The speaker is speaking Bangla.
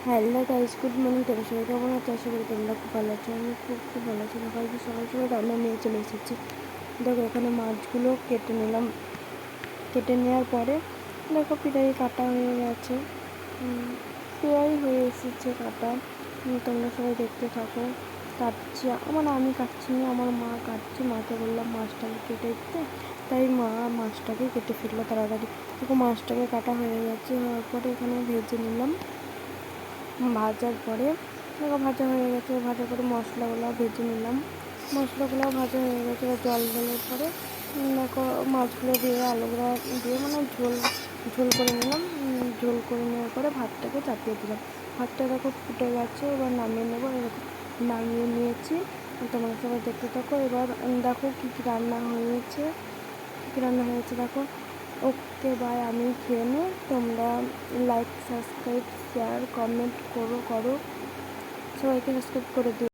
Hello guys, good morning. তোমরা সবাই কেমন আছো? আশা করি তোমরা খুব ভালো আছো। আমি খুব ভালো আছি। সকাল সকাল রান্না নিয়ে চলে এসেছি। দেখো, এখানে মাছগুলো কেটে নিলাম। কেটে নেওয়ার পরে দেখো প্রায় কাটা হয়ে গেছে, প্রায় হয়ে এসেছে কাটা। তোমরা সবাই দেখতে থাকো। কাটছি, আমি কাটছি না, আমার মা কাটছে। মাকে বললাম মাছটাকে কেটে দিতে, তাই মা মাছটাকে কেটে ফেললো তাড়াতাড়ি। দেখো মাছটাকে কাটা হয়ে গেছে। হওয়ার পরে এখানে ভেজে নিলাম। ভাজার পরে দেখো ভাজা হয়ে গেছে। ভাজার পরে মশলাগুলো ভেজে নিলাম। মশলাগুলো ভাজা হয়ে গেছে। এবার জল ঢালার পরে দেখো মাছগুলো দিয়ে আলুগুলো দিয়ে ঝোল ঝোল করে নিলাম। ঝোল করে নেওয়ার পরে ভাতটাকে চাপিয়ে দিলাম। ভাতটা দেখো ফুটে গেছে, এবার নামিয়ে নেবো। নামিয়ে নিয়েছি। তোমরা সবাই দেখতে থাকো। এবার দেখো কী কী রান্না হয়েছে। দেখো। ওকে বাই, আমি খেয়ে নিই। তোমরা লাইক, সাবস্ক্রাইব, শেয়ার, কমেন্ট করো। সবাইকে সাবস্ক্রাইব করে দিও।